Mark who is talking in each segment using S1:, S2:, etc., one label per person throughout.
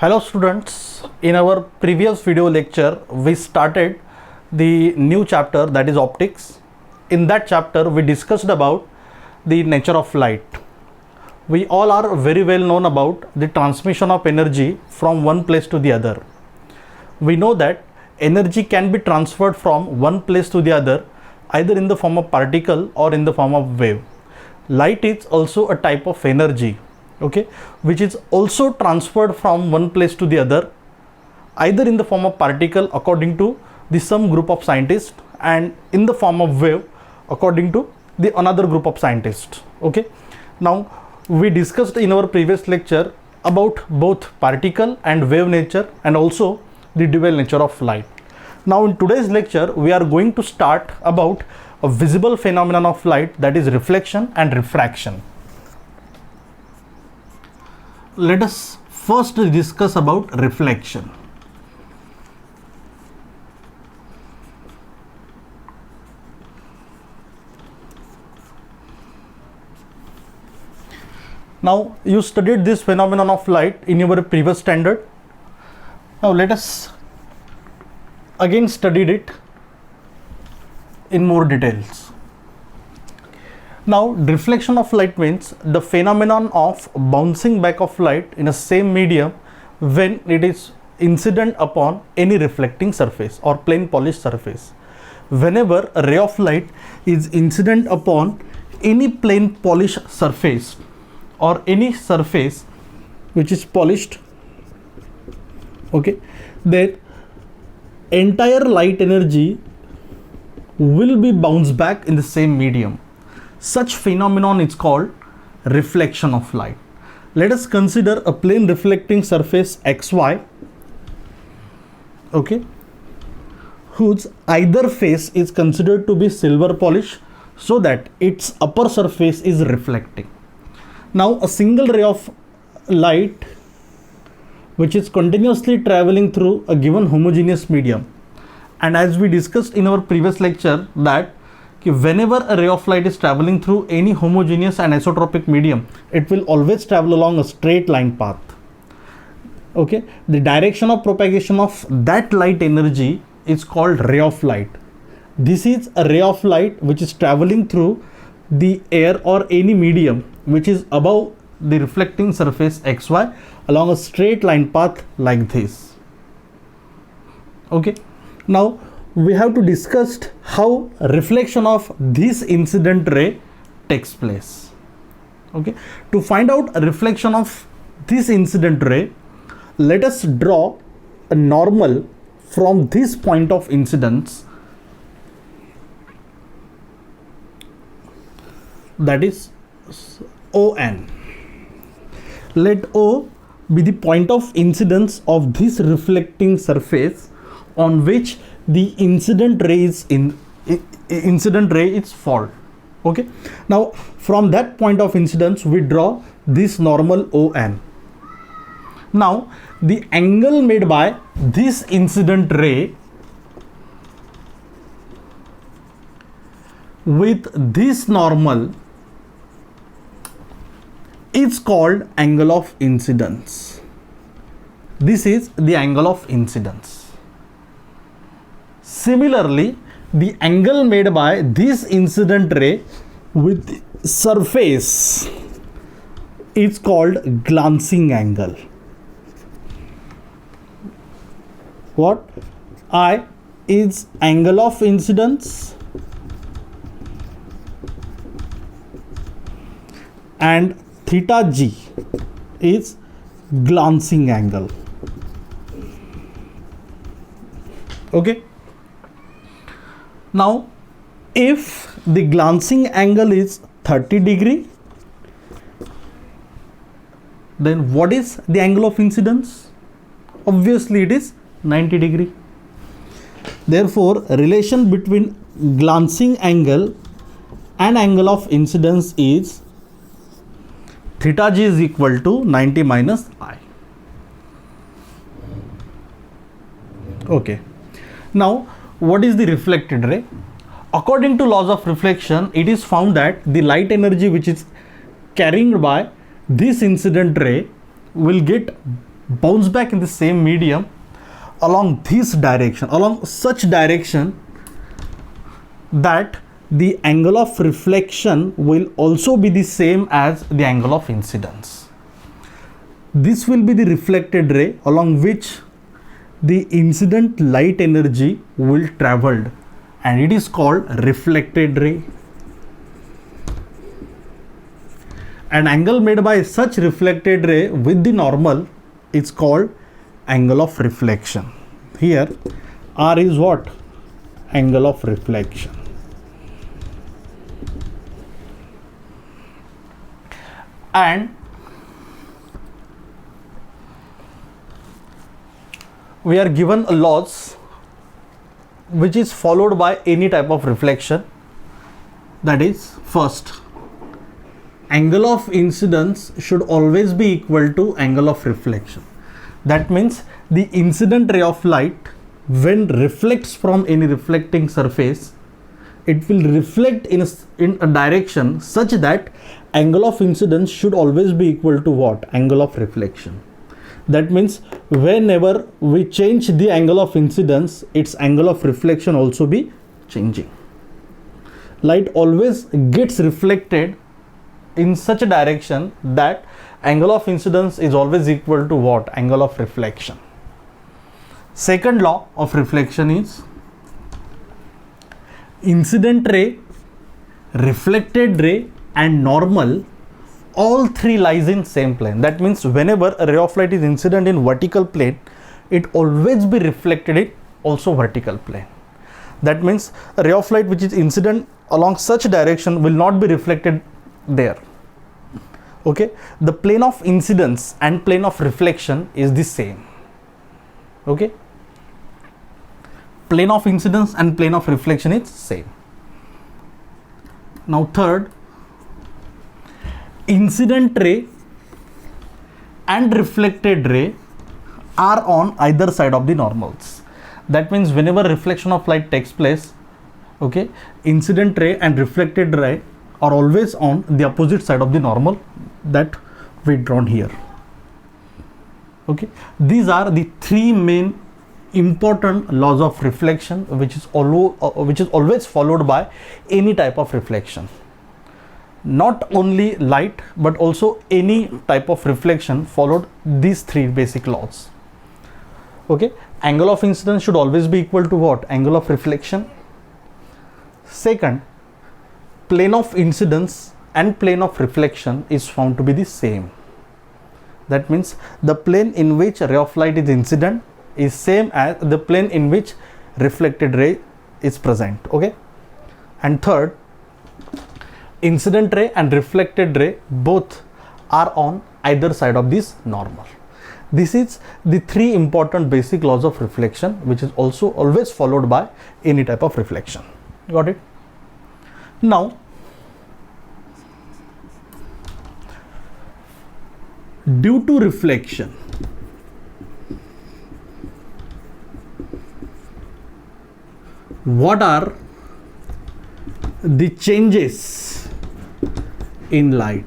S1: Hello students, in our previous video lecture we started the new chapter, that is optics. In that chapter we discussed about the nature of light. We all are very well known about the transmission of energy from one place to the other. We know that energy can be transferred from one place to the other either in the form of particle or in the form of wave. Light is also a type of energy, okay, which is also transferred from one place to the other either in the form of particle according to the some group of scientists and in the form of wave according to the another group of scientists. Okay, now we discussed in our previous lecture about both particle and wave nature and also the dual nature of light. Now in today's lecture we are going to start about a visible phenomenon of light, that is reflection and refraction. Let us first discuss about reflection. Now you studied this phenomenon of light in your previous standard. Now let us again study it in more details. Now reflection of light means the phenomenon of bouncing back of light in a same medium when it is incident upon any reflecting surface or plane polished surface. Whenever a ray of light is incident upon any plane polished surface or any surface which is polished, okay, then entire light energy will be bounced back in the same medium. Such phenomenon is called reflection of light. Let us consider a plane reflecting surface XY, okay, whose either face is considered to be silver polish so that its upper surface is reflecting. Now a single ray of light which is continuously traveling through a given homogeneous medium, and as we discussed in our previous lecture that whenever a ray of light is traveling through any homogeneous and isotropic medium, it will always travel along a straight line path. Okay, the direction of propagation of that light energy is called ray of light. This is a ray of light which is traveling through the air or any medium which is above the reflecting surface XY along a straight line path like this. Okay, now we have to discuss how reflection of this incident ray takes place. Okay, to find out a reflection of this incident ray, let us draw a normal from this point of incidence, that is ON. Let O be the point of incidence of this reflecting surface on which the incident ray is fall. Okay, now from that point of incidence we draw this normal ON. Now the angle made by this incident ray with this normal is called angle of incidence. This is the angle of incidence. Similarly, the angle made by this incident ray with surface is called glancing angle. What? I is angle of incidence and theta G is glancing angle. Okay, now if the glancing angle is 30 degree, then what is the angle of incidence? Obviously it is 90 degree. Therefore relation between glancing angle and angle of incidence is theta G is equal to 90 minus I. Okay, now what is the reflected ray? According to laws of reflection, it is found that the light energy which is carried by this incident ray will get bounce back in the same medium along this direction, along such direction that the angle of reflection will also be the same as the angle of incidence. This will be the reflected ray along which the incident light energy will travel, and it is called reflected ray. An angle made by such reflected ray with the normal is called angle of reflection. Here R is what? Angle of reflection. And we are given laws which is followed by any type of reflection. That is, first, angle of incidence should always be equal to angle of reflection. That means the incident ray of light, when reflects from any reflecting surface, it will reflect in a direction such that angle of incidence should always be equal to what? Angle of reflection. That means whenever we change the angle of incidence, its angle of reflection also be changing. Light always gets reflected in such a direction that angle of incidence is always equal to what? Angle of reflection. Second law of reflection is incident ray, reflected ray and normal, all three lies in same plane. That means whenever a ray of light is incident in vertical plane, it always be reflected in also vertical plane. That means a ray of light which is incident along such direction will not be reflected there. Okay, the plane of incidence and plane of reflection is the same. Okay, plane of incidence and plane of reflection is same. Now third, incident ray and reflected ray are on either side of the normals. That means whenever reflection of light takes place, okay, incident ray and reflected ray are always on the opposite side of the normal that we drawn here. Okay, these are the three main important laws of reflection which is always followed by any type of reflection. Not only light but also any type of reflection followed these three basic laws. Okay, angle of incidence should always be equal to what? Angle of reflection. Second, plane of incidence and plane of reflection is found to be the same. That means the plane in which a ray of light is incident is same as the plane in which reflected ray is present. Okay, and third, incident ray and reflected ray both are on either side of this normal. This is the three important basic laws of reflection which is also always followed by any type of reflection. Got it? Now due to reflection, what are the changes in light?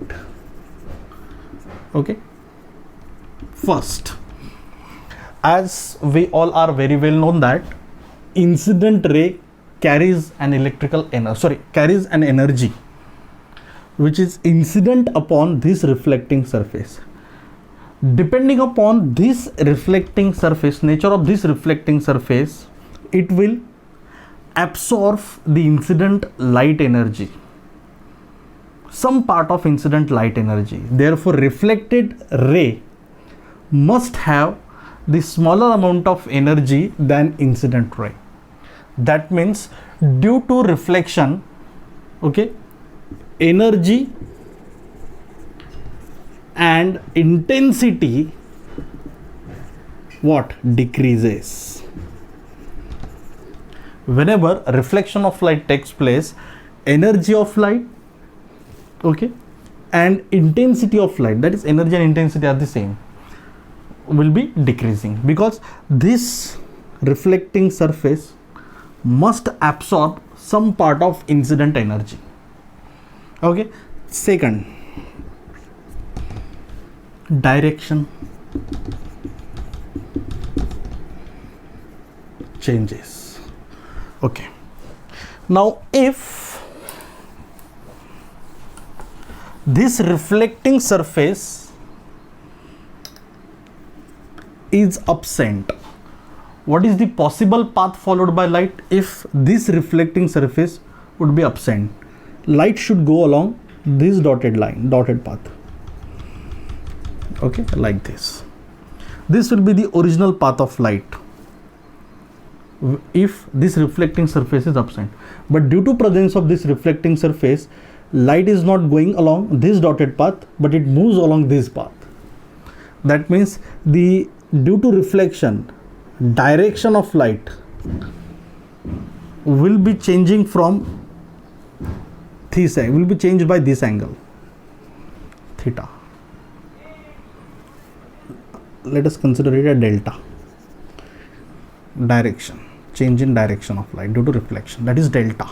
S1: Okay, first, as we all are very well known that incident ray carries an energy which is incident upon this reflecting surface. Depending upon this reflecting surface, nature of this reflecting surface, it will absorb the incident light energy, some part of incident light energy. Therefore, reflected ray must have the smaller amount of energy than incident ray. That means due to reflection, okay, energy and intensity what? Decreases. Whenever reflection of light takes place, energy of light, okay, and intensity of light, that is energy and intensity are the same, will be decreasing because this reflecting surface must absorb some part of incident energy. Okay, second, direction. changes. Okay. Now if this reflecting surface is absent, what is the possible path followed by light? If this reflecting surface would be absent, light should go along this dotted line, dotted path. Okay, like this. This will be the original path of light if this reflecting surface is absent. But due to presence of this reflecting surface, light is not going along this dotted path, but it moves along this path. That means due to reflection, direction of light will be changing from this angle, will be changed by this angle, theta. Let us consider it a delta. Direction, change in direction of light due to reflection, that is delta.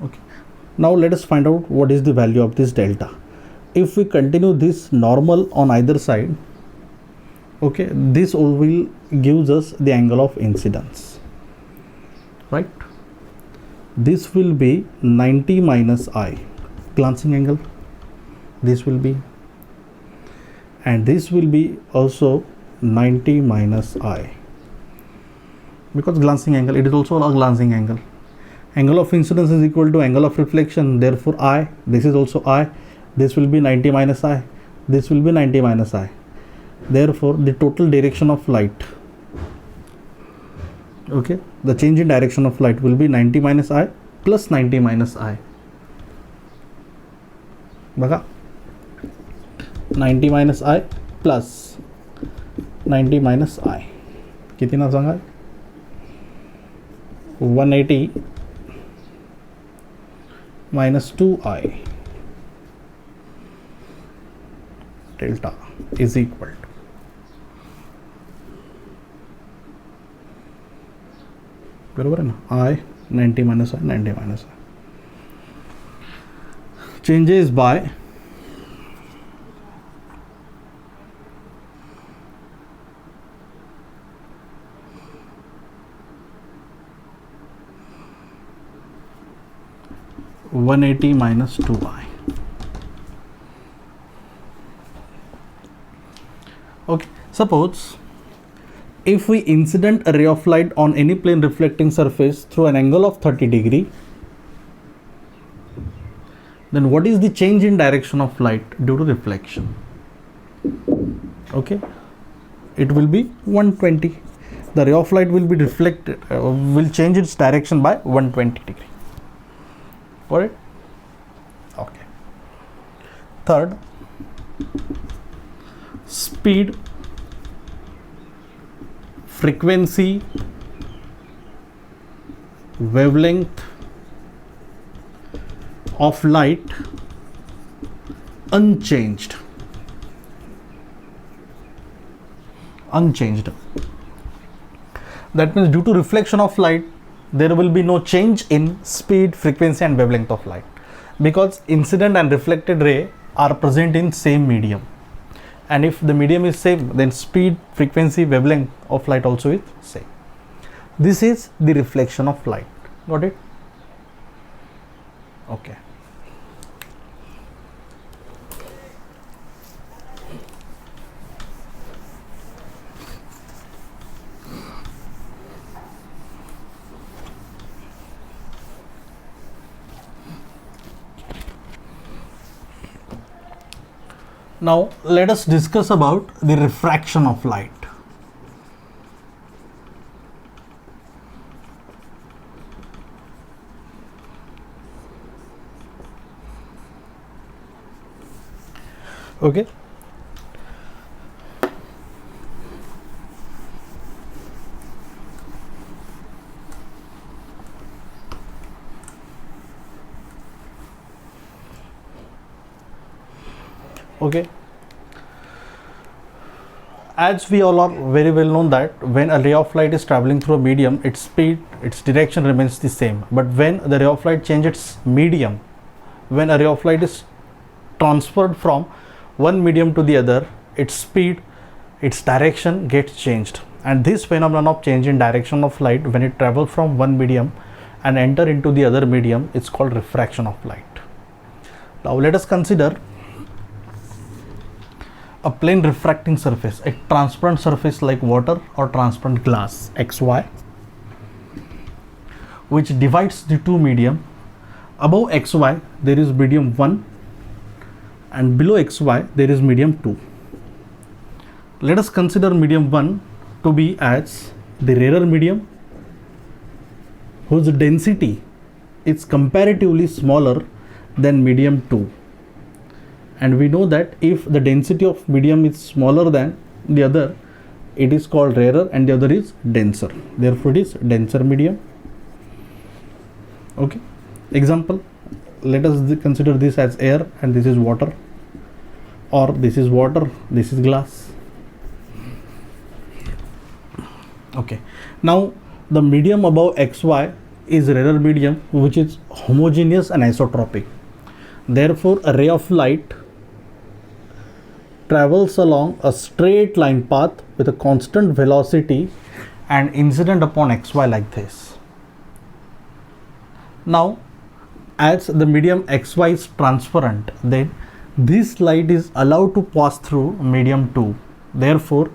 S1: Okay. Now let us find out what is the value of this delta. If we continue this normal on either side, okay, this will gives us the angle of incidence, right? This will be 90 minus I, glancing angle. This will be, and this will be also 90 minus I, because glancing angle, it is also a glancing angle. Angle of incidence is equal to angle of reflection, therefore I, this is also I, this will be 90 minus I, this will be 90 minus I. Therefore the total direction of light, okay, the change in direction of light will be 90 minus I plus 90 minus I. Baga 90 minus I plus 90 minus I कितना सांगा 180 minus 2I delta is equal to बरोबर है ना I 90 minus I 90 minus I changes by (180 minus 2I). Okay, suppose if we incident a ray of light on any plane reflecting surface through an angle of 30 degree, then what is the change in direction of light due to reflection? Okay, it will be 120. The ray of light will be reflected, will change its direction by 120 degree. Got it? Okay. Third, speed, frequency, wavelength of light unchanged. That means due to reflection of light, there will be no change in speed, frequency and wavelength of light, because incident and reflected ray are present in same medium, and if the medium is same, then speed, frequency, wavelength of light also is same. This is the reflection of light. Got it? Okay. Now let us discuss about the refraction of light. Okay. Okay, as we all are very well known that when a ray of light is traveling through a medium, its speed, its direction remains the same. But when the ray of light changes its medium, when a ray of light is transferred from one medium to the other, its speed, its direction gets changed. and this phenomenon of change in direction of light when it travels from one medium and enter into the other medium, it's called refraction of light. Now let us consider a plane refracting surface, a transparent surface like water or transparent glass XY, which divides the two medium. Above XY there is medium 1 and below XY there is medium 2. Let us consider medium 1 to be as the rarer medium whose density is comparatively smaller than medium 2, and we know that if the density of medium is smaller than the other, it is called rarer and the other is denser, therefore it is denser medium. Okay, example, let us consider this as air and this is water, or this is water, this is glass. Okay, now the medium above XY is rarer medium which is homogeneous and isotropic. Therefore a ray of light travels along a straight line path with a constant velocity and incident upon XY like this. Now as the medium XY is transparent, then this light is allowed to pass through medium 2. Therefore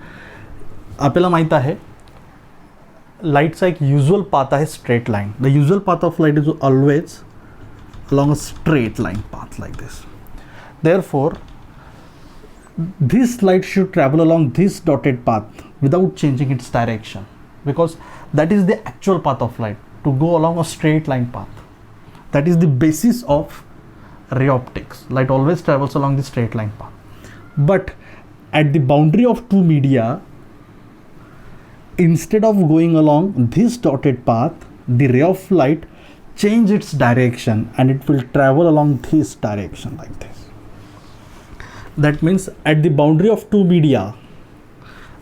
S1: आपल्याला माहित आहे लाईटचा एक usual path आहे straight line. The usual path of light is always along a straight line path like this. Therefore this light should travel along this dotted path without changing its direction, because that is the actual path of light, to go along a straight line path. That is the basis of ray optics. Light always travels along the straight line path. But at the boundary of two media, instead of going along this dotted path, the ray of light change its direction and it will travel along this direction like this. That means at the boundary of two media,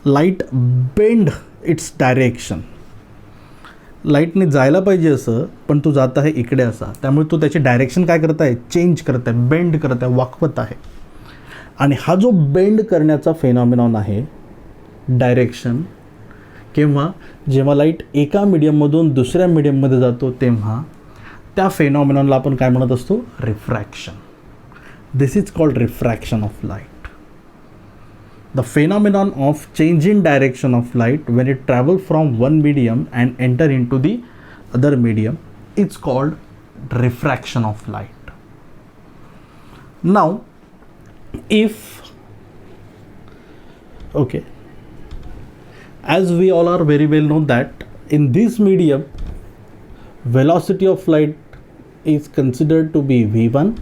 S1: light bend its direction. लाईटने जायला पाहिजे असं, पण तो जात आहे इकडे असा, त्यामुळे तो त्याची डायरेक्शन काय करत आहे, चेंज करत आहे, बेंड करत आहे, वाकवत आहे. आणि हा जो बेंड करण्याचा फेनॉमेनॉन आहे डायरेक्शन, किंवा जेव्हा लाईट एका मीडियममधून दुसऱ्या मीडियममध्ये जातो तेव्हा त्या फेनॉमेनॉनला आपण काय म्हणत असतो, refraction. This is called refraction of light. The phenomenon of change in direction of light when it travels from one medium and enter into the other medium, it's called refraction of light. Now if okay, as we all are very well know that in this medium velocity of light is considered to be v1,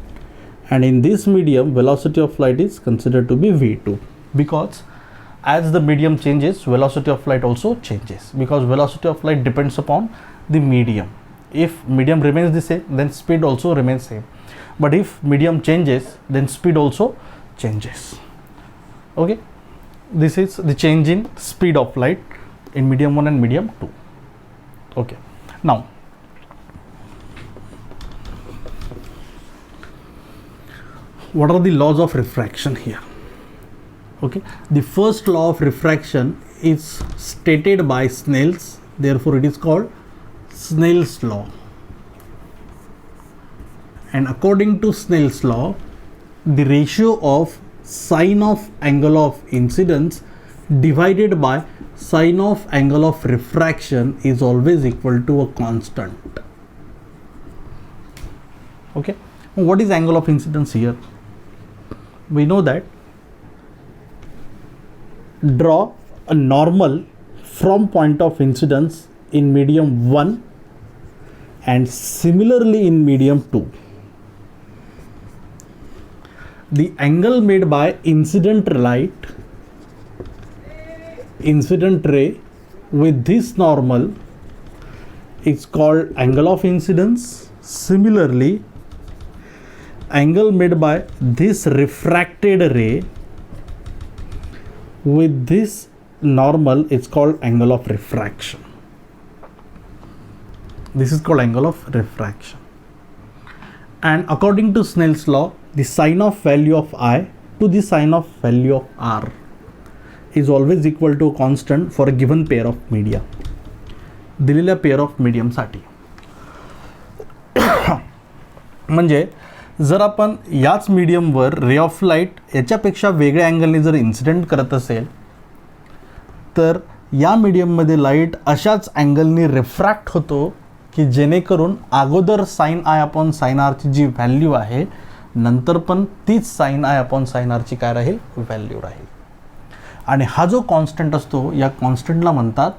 S1: and in this medium velocity of light is considered to be v2, because as the medium changes, velocity of light also changes, because velocity of light depends upon the medium. If medium remains the same, then speed also remains same, but if medium changes, then speed also changes. Okay, this is the change in speed of light in medium 1 and medium 2. Okay, now what are the laws of refraction here? Okay, the first law of refraction is stated by Snell's, therefore it is called Snell's law. And according to Snell's law, the ratio of sine of angle of incidence divided by sine of angle of refraction is always equal to a constant. Okay, what is angle of incidence here? We know that draw a normal from point of incidence in medium 1 and similarly in medium 2. The angle made by incident ray with this normal is called angle of incidence. Similarly, angle made by this refracted ray with this normal is called angle of refraction. This is called angle of refraction. And according to Snell's law, the sine of value of I to the sine of value of R is always equal to constant for a given pair of media. दिलेल्या pair of मीडियमसाठी. म्हणजे जर आपण याच मीडियमवर रे of light याच्यापेक्षा वेगळ्या अँगलने जर इन्सिडेंट करत असेल तर या मीडियममध्ये लाईट अशाच अँगलने रिफ्रॅक्ट होतो की जेणेकरून अगोदर साइन आय अपॉन साइन आरची जी व्हॅल्यू आहे नंतर पण तीच साइन आय अपॉन साइन आरची काय राहील, व्हॅल्यू राहील. आणि हा जो कॉन्स्टंट असतो या कॉन्स्टंटला म्हणतात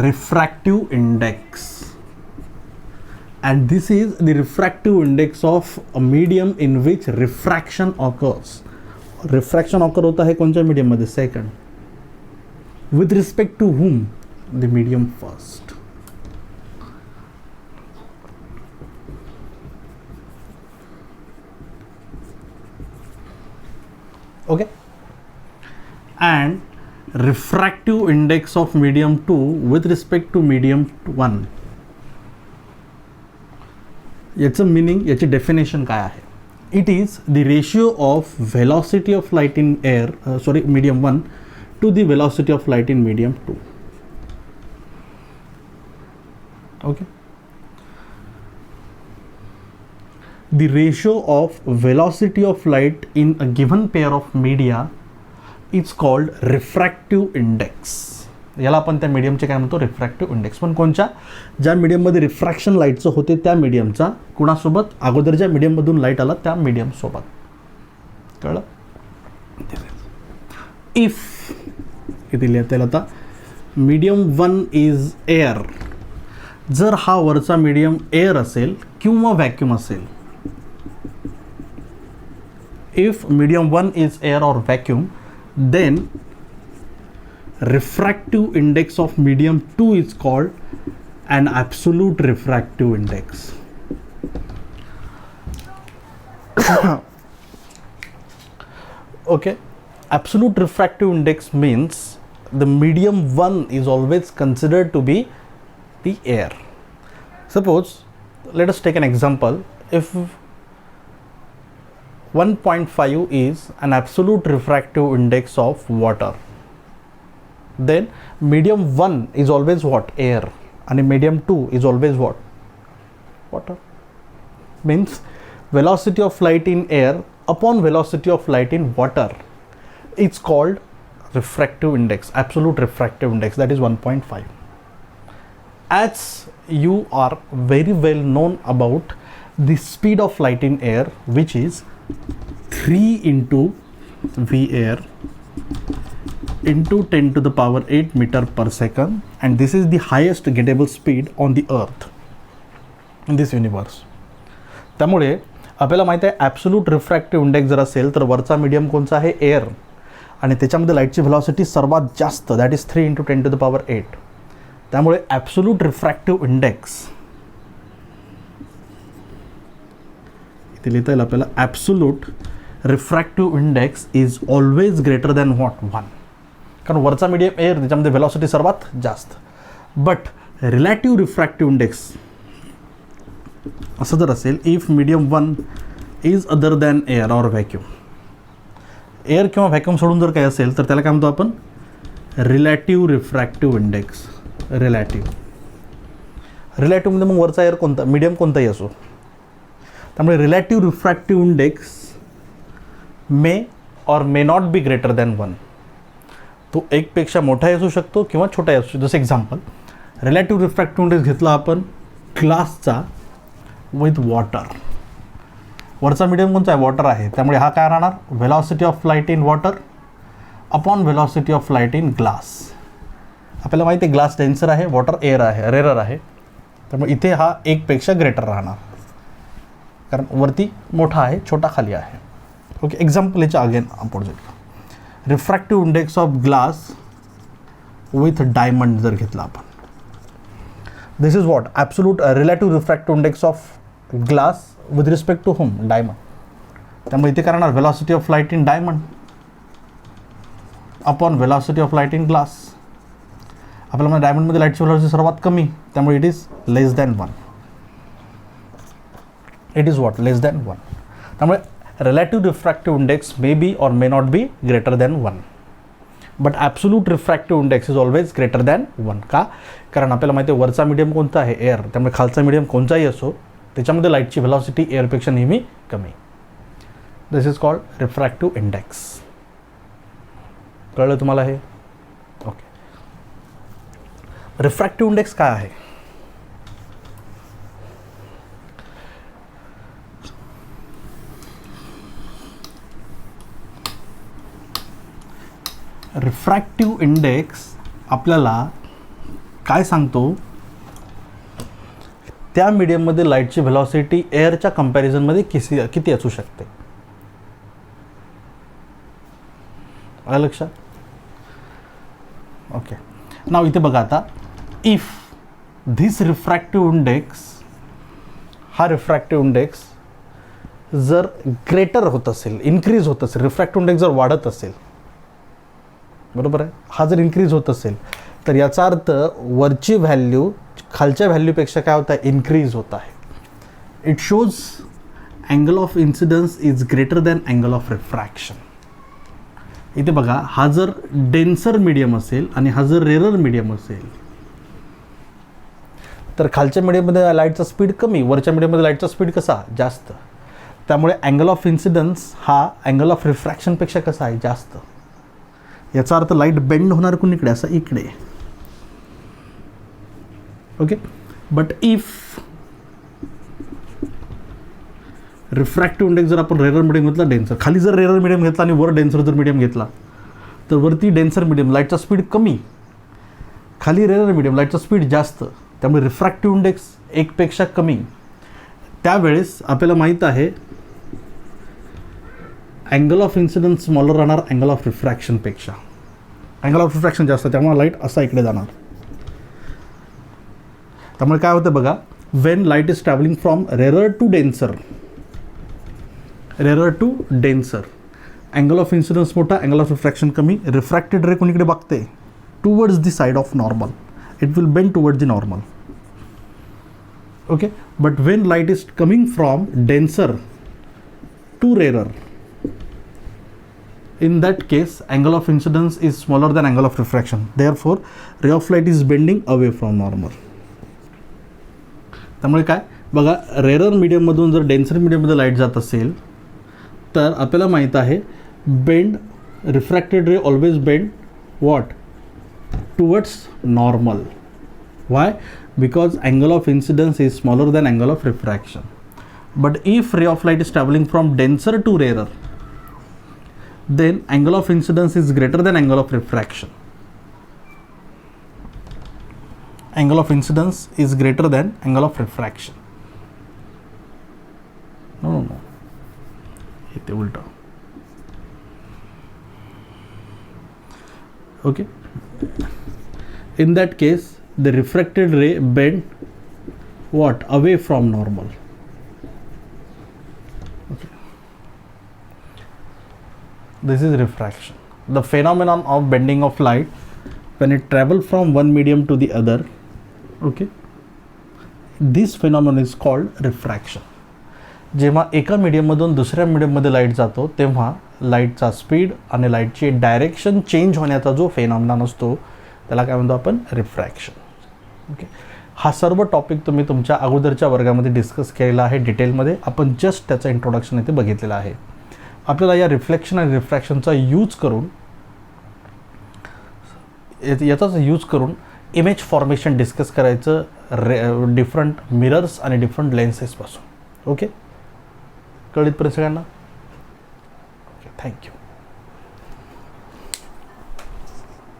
S1: refractive index. and this is the refractive index of a medium in which refraction occurs. Refraction occur होता है कौन सा मीडियम मध्ये, second. with respect to whom, the medium first. okay, and refractive index of medium 2 with respect to medium 1. याचं meaning, याची definition काय आहे? It is the ratio of velocity of light in air medium 1 to the velocity of light in medium 2. Okay, the ratio of velocity of light in a given pair of media is called refractive index. याला आपण त्या मीडियमचे काय म्हणतो, refractive index. पण कोणच्या, ज्या मीडियममध्ये refraction लाईटचं होते त्या मीडियमचा कुणासोबत, अगोदर ज्या मीडियममधून लाईट आला त्या मीडियमसोबत. कळलं? इफ इथे लिहिता येईल आता, मीडियम 1 इज एअर. जर हा वरचा मीडियम एअर असेल किंवा व्हॅक्यूम असेल, if medium 1 is air or vacuum, then refractive index of medium 2 is called an absolute refractive index. Okay, absolute refractive index means the medium 1 is always considered to be the air. Suppose, let us take an example. If 1.5 is an absolute refractive index of water, then medium 1 is always what, air, and medium 2 is always what, water. Means velocity of light in air upon velocity of light in water, it's called refractive index, absolute refractive index, that is 1.5. As you are very well known about the speed of light in air, which is 3 into v air into 10 to the power 8 meter per second, and this is the highest gettable speed on the earth in this universe. त्यामुळे आपल्याला माहिती आहे absolute refractive index जर असेल तर वरचा medium कोणचा आहे, एअर, आणि त्याच्यामध्ये लाईटची व्हेलॉसिटी सर्वात जास्त, that is 3 into 10 to the power 8. त्यामुळे ॲब्सोल्यूट रिफ्रॅक्टिव्ह इंडेक्स इथे लिहिता येईल आपल्याला, absolute refractive index is always greater than what, 1. कारण वरचा मीडियम एअर, त्याच्यामध्ये व्हेलॉसिटी सर्वात जास्त. बट रिलेटिव्ह रिफ्रॅक्टिव्ह इंडेक्स असं जर असेल, if medium 1 is other than air or vacuum, air किंवा व्हॅक्यूम सोडून जर काही असेल तर त्याला काय म्हणतो आपण, रिलेटिव्ह रिफ्रॅक्टिव्ह इंडेक्स. रिलेटिव्हमध्ये मग वरचा एअर कोणता, मीडियम कोणताही असो. त्यामुळे रिलेटिव्ह रिफ्रॅक्टिव्ह इंडेक्स मे और may not be greater than 1. तो एकपेक्षा मोठाही असू शकतो किंवा छोटाही असू शकतो. जसं एक्झाम्पल, रिलेटिव्ह रिफ्रॅक्टिव्ह इंडेक्स घेतला आपण ग्लासचा विथ वॉटर. वरचा मीडियम कोणता आहे, वॉटर आहे. त्यामुळे हा काय राहणार, velocity of light in water upon velocity of light in glass. आपल्याला माहिती आहे ग्लास डेन्सर आहे, वॉटर एअर आहे, रेअर आहे. त्यामुळे इथे हा एकपेक्षा ग्रेटर राहणार, कारण वरती मोठा आहे, छोटा खाली आहे. ओके, एक्झाम्पल याच्या again opposite, refractive index of glass with diamond जर घेतला आपण, this is what, absolute relative refractive index of glass with respect to whom, diamond. त्यामुळे इथे करणार velocity of light in diamond upon velocity of light in glass. आपल्याला डायमंडमध्ये लाईटची velocity सर्वात कमी, त्यामुळे it is less than 1. It is what, less than 1. त्यामुळे relative refractive index may be or may not be greater than 1. But absolute refractive index is always greater than 1. का? कारण आपल्याला माहिती आहे वरचा मीडियम कोणता आहे, एअर. त्यामुळे खालचा मीडियम कोणताही असो त्याच्यामध्ये लाईटची व्हेलॉसिटी एअरपेक्षा नेहमी कमी. This is called refractive index. कळलं तुम्हाला हे? ओके. रिफ्रॅक्टिव्ह इंडेक्स काय आहे? रिफ्रॅक्टिव्ह इंडेक्स आपल्याला काय सांगतो, त्या मीडियममध्ये लाईटची व्हेलॉसिटी एअरच्या कंपॅरिझनमध्ये किती असू शकते. आलं लक्षात? ओके. नाव इथे बघा आता, इफ धिस रिफ्रॅक्टिव्ह इंडेक्स, हा रिफ्रॅक्टिव्ह इंडेक्स जर ग्रेटर होत असेल, इन्क्रीज होत असेल, रिफ्रॅक्टिव्ह इंडेक्स जर वाढत असेल, बरोबर आहे, हा जर इन्क्रीज होत असेल तर याचा अर्थ वरची व्हॅल्यू खालच्या व्हॅल्यूपेक्षा काय होत आहे, इन्क्रीज होत आहे. It shows angle of incidence is greater than angle of refraction. इथे बघा, हा जर डेन्सर मीडियम असेल आणि हा जर रेरर मीडियम असेल तर खालच्या मीडियममध्ये लाईटचा स्पीड कमी, वरच्या मीडियममध्ये लाईटचा स्पीड कसा, जास्त. त्यामुळे अँगल ऑफ इन्सिडन्स हा अँगल ऑफ रिफ्रॅक्शनपेक्षा कसा आहे, जास्त. याचा अर्थ लाईट बेंड होणार कुणीकडे, असं इकडे. Okay. But if refractive index जर आपण रेरर मीडियम घेतला, डेन्सर, खाली जर रेरर मीडियम घेतला आणि वर डेन्सर जर मीडियम घेतला तर वरती डेन्सर मीडियम लाईटचा स्पीड कमी, खाली रेरर मीडियम लाईटचा स्पीड जास्त. त्यामुळे रिफ्रॅक्टिव्ह इंडेक्स 1 पेक्षा कमी. त्यावेळेस आपल्याला माहीत आहे अँगल ऑफ इन्सिडन्स स्मॉलर राहणार अँगल ऑफ रिफ्रॅक्शनपेक्षा. अँगल ऑफ रिफ्रॅक्शन जास्त, त्यामुळे लाईट असा इकडे जाणार. त्यामुळे काय होतं बघा, when light is travelling from rarer to denser, angle of incidence मोठा, अँगल ऑफ रिफ्रॅक्शन कमी. रिफ्रॅक्टेड रे कोणीकडे बघते, towards the side of normal, it will bend towards the normal. Okay. But when light is coming from denser to rarer, in that case angle of incidence is smaller than angle of refraction, therefore ray of light is bending away from normal. त्यामुळे काय बघा, rarer मीडियममधून जर denser मीडियममध्ये light जात असेल तर आपल्याला माहीत आहे bend, refracted ray always bend what, towards normal. Why? Because angle of incidence is smaller than angle of refraction. But if ray of light is travelling from denser to rarer, then angle of incidence is greater than angle of refraction. Angle of incidence is greater than angle of refraction. No. इथे उलटा. Okay. In that case, the refracted ray bend what? Away from normal. This is refraction, the phenomenon of bending of light when it travels from one medium to the other. Okay, this phenomenon is called refraction. जेव्हा एका मीडियममधून दुसऱ्या मीडियममध्ये light जातो तेव्हा लाईटचा speed आणि लाईटची direction change होण्याचा जो फेनॉमेनॉन असतो त्याला काय म्हणतो आपण, रिफ्रॅक्शन. ओके. हा सर्व टॉपिक तुम्ही तुमच्या अगोदरच्या वर्गामध्ये डिस्कस केलेला आहे डिटेलमध्ये. आपण जस्ट त्याचं इंट्रोडक्शन इथे बघितलेलं आहे. आपल्याला या रिफ्लेक्शन आणि रिफ्रॅक्शनचा यूज करून, याचाच यूज करून इमेज फॉर्मेशन डिस्कस करायचं डिफरंट मिरर्स आणि डिफरंट लेन्सेसपासून. ओके, कळीतपर्यंत सगळ्यांना? Okay, thank you.